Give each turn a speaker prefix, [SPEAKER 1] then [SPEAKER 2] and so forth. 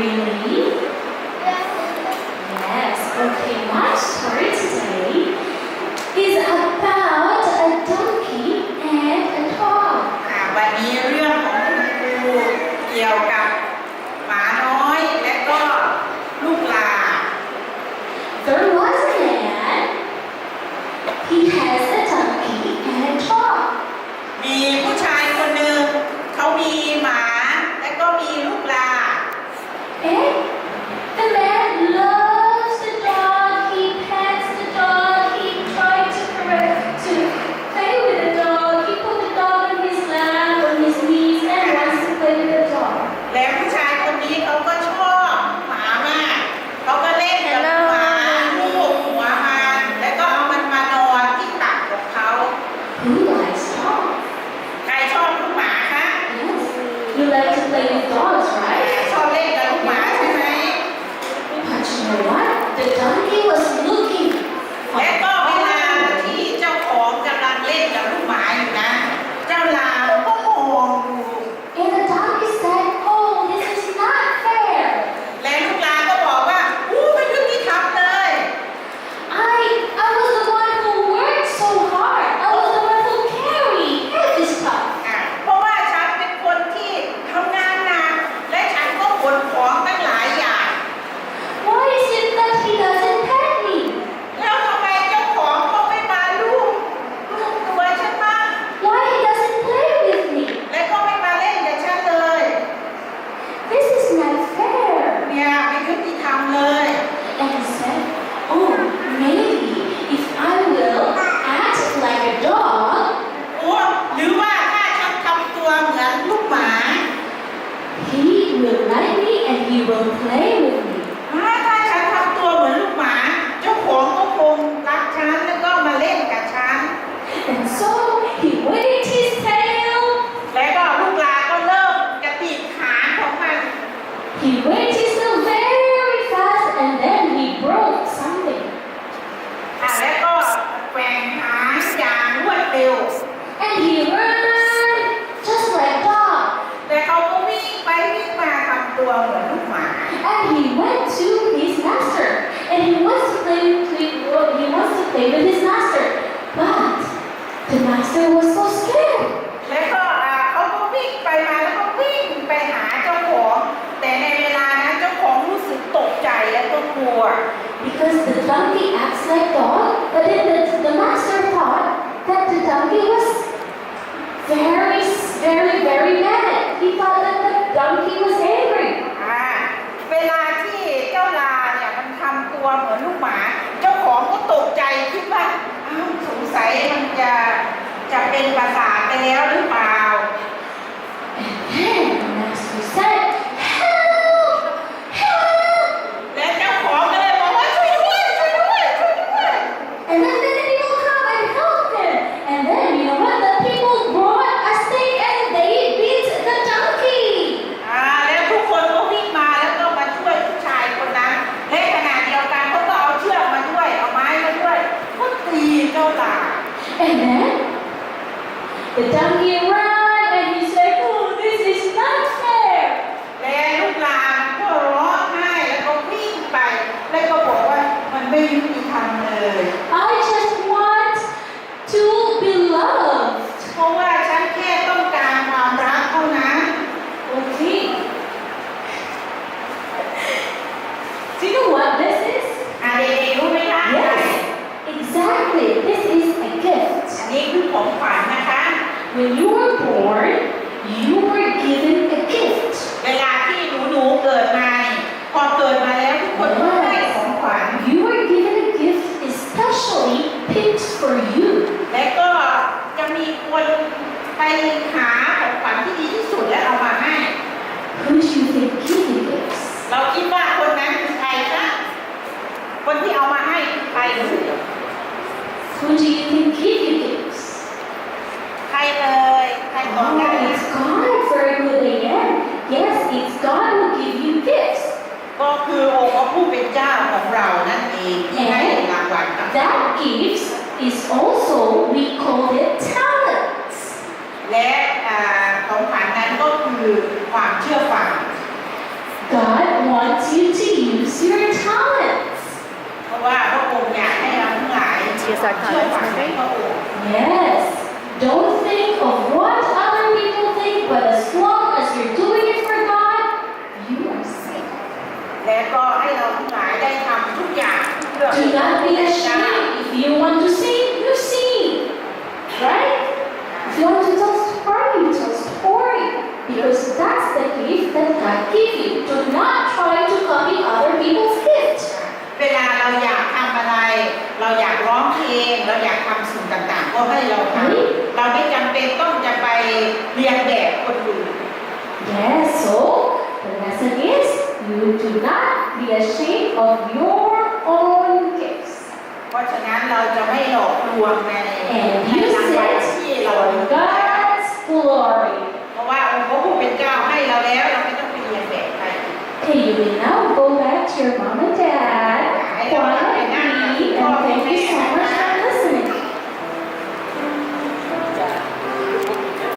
[SPEAKER 1] Really? Yes. Okay, my story today is about a donkey and a dog.
[SPEAKER 2] วันนี้เรื่องของคุณครูเกี่ยวกับหมาน้อยและก็ลูกลา
[SPEAKER 1] There was a man. He has a donkey and a dog.
[SPEAKER 2] มีผู้ชายคนหนึ่งเขามีหมาและก็มีลูกลา
[SPEAKER 1] And the man loves the dog. He pets the dog. He tries to play with the dog. He put the dog on his lap, on his knees, and wants to play with the dog.
[SPEAKER 2] และผู้ชายคนนี้เขาก็ชอบหมามากเขาก็เล่นกับหมาลูบหัวมันแล้วก็เอามันมานอนที่ตักของเขา
[SPEAKER 1] Who likes dogs?
[SPEAKER 2] ใครชอบลูกหมาคะ
[SPEAKER 1] Yes. You like to play with dogs, right?
[SPEAKER 2] ชอบเล่นกับลูกหมาใช่ไหม
[SPEAKER 1] But you know what? The donkey was looking
[SPEAKER 2] และ
[SPEAKER 1] for
[SPEAKER 2] ก็เวลาที่เจ้าของกำลังเล่นกับลูกหมาอยู่นะเจ้าลาก็มองดู
[SPEAKER 1] And the donkey said, "Oh, this is not fair.
[SPEAKER 2] และลูกลาก็บอกว่าไม่ยุติธรรมเลย
[SPEAKER 1] I was the one who worked so hard. I was the one who carried heavy stuff.
[SPEAKER 2] เพราะว่าฉันเป็นคนที่ทำงานหนักและฉันก็ขนของตั้งหลายอย่าง
[SPEAKER 1] Why is it that he doesn't pet me?
[SPEAKER 2] แล้วทำไมเจ้าของเขาไม่มาลูบตัวฉันบ้าง
[SPEAKER 1] Why he doesn't play with me?
[SPEAKER 2] และก็ไม่มาเล่นกับฉันเลย
[SPEAKER 1] This is not fair."
[SPEAKER 2] เนี่ยไม่ยุติธรรมเลย
[SPEAKER 1] And he said, "Oh, maybe if I will act like a dog,
[SPEAKER 2] หรือว่าถ้าฉันทำตัวเหมือนลูกหมา
[SPEAKER 1] he will like me and he will play with me."
[SPEAKER 2] ถ้าฉันทำตัวเหมือนลูกหมาเจ้าของก็คงรักฉันแล้วก็มาเล่นกับฉัน
[SPEAKER 1] And so he waved his tail.
[SPEAKER 2] และก็ลูกลาก็เริ่มจะติดขาของมัน
[SPEAKER 1] He waved his tail very fast and then he broke something.
[SPEAKER 2] และก็แกว่งหางอย่างรวดเร็ว
[SPEAKER 1] And he ran just like dog.
[SPEAKER 2] แต่เขาก็วิ่งไปวิ่งมาทำตัวเหมือนลูกหมา
[SPEAKER 1] And he went to his master. And he wants to play with his master. But the master was so scared.
[SPEAKER 2] และก็เขาก็วิ่งไปมาแล้วก็วิ่งไปหาเจ้าของแต่ในเวลานั้นเจ้าของรู้สึกตกใจและก็กลัว
[SPEAKER 1] Because the donkey acts like dog, but then the master thought that the donkey was very, very, very mad. He thought that the donkey was angry.
[SPEAKER 2] เวลาที่เจ้าลาเนี่ยมันทำตัวเหมือนลูกหมาเจ้าของก็ตกใจคิดว่าสงสัยมันจะเป็นประสาทไปแล้วหรือเปล่า
[SPEAKER 1] And then the master said, "Help! Help!"
[SPEAKER 2] และเจ้าของก็เลยบอกว่าช่วยด้วยช่วยด้วยช่วยด้วย
[SPEAKER 1] And then many people come and help him. And then you know what? The people brought a stake and they beat the donkey.
[SPEAKER 2] แล้วทุกคนก็วิ่งมาแล้วก็มาช่วยผู้ชายคนนั้นและขณะเดียวกันเขาก็เอาเชือกมาด้วยเอาไม้มาด้วยก็ตีเจ้าลา
[SPEAKER 1] And then the donkey ran and he said, "Oh, this is not fair."
[SPEAKER 2] และลูกลาก็ร้องไห้แล้วก็วิ่งไปแล้วก็บอกว่ามันไม่ยุติธรรมเลย
[SPEAKER 1] I just want to be loved.
[SPEAKER 2] เพราะว่าฉันแค่ต้องการความรักเท่านั้น
[SPEAKER 1] Okay. Do you know what this is?
[SPEAKER 2] เด็กๆรู้ไหมคะ
[SPEAKER 1] Yes, exactly. This is a gift.
[SPEAKER 2] อันนี้คือของขวัญนะคะ
[SPEAKER 1] When you were born, you were given a gift.
[SPEAKER 2] เวลาที่หนูเกิดมานี่พอเกิดมาแล้วทุกคนก็ได้ของขวัญ
[SPEAKER 1] You were given a gift especially picked for you.
[SPEAKER 2] และก็จะมีคนไปหาของขวัญที่ดีที่สุดและเอามาให้
[SPEAKER 1] Who do you think gave you gifts?
[SPEAKER 2] เราคิดว่าคนนั้นคือใครคะคนที่เอามาให้คือใคร
[SPEAKER 1] Who do you think gave you gifts?
[SPEAKER 2] ใครเลยใครบอกได้
[SPEAKER 1] Oh, it's God. Very good again. Yes, it's God who give you gifts.
[SPEAKER 2] ก็คือองค์พระผู้เป็นเจ้าของเรานั่นเองที่ให้รางวัลกับ
[SPEAKER 1] That gift is also, we call it talents.
[SPEAKER 2] และของขวัญนั้นก็คือความเชื่อฟัง
[SPEAKER 1] God wants you to use your talents.
[SPEAKER 2] เพราะว่าพระองค์อยากให้เราทั้งหลายเชื่อฟังในพระองค์
[SPEAKER 1] Yes. Don't think of what other people think, but as long as you're doing it for God, you are safe.
[SPEAKER 2] และก็ให้เราทั้งหลายได้ทำทุกอย่างเพื่อ
[SPEAKER 1] Do not be ashamed. If you want to sing, you sing. Right? If you want to tell story, you tell story. Because that's the gift that God gave you. Do not try to copy other people's gift.
[SPEAKER 2] เวลาเราอยากทำอะไร เราอยากร้องเพลง เราอยากทำสิ่งต่างๆ ก็ให้เราทำเราไม่จำเป็นต้องจะไปเรียนแบบคนอื่น
[SPEAKER 1] Yes, so the lesson is you do not be ashamed of your own gifts.
[SPEAKER 2] เพราะฉะนั้นเราจะไม่หลอกลวงใน
[SPEAKER 1] And
[SPEAKER 2] ใน
[SPEAKER 1] use
[SPEAKER 2] รางวัล
[SPEAKER 1] it
[SPEAKER 2] ที่เรา
[SPEAKER 1] for God's glory.
[SPEAKER 2] เพราะว่าองค์พระผู้เป็นเจ้าให้เราแล้วเราไม่ต้องไปเรียนแบบใคร
[SPEAKER 1] Okay, you will now go back to your mom and dad, quietly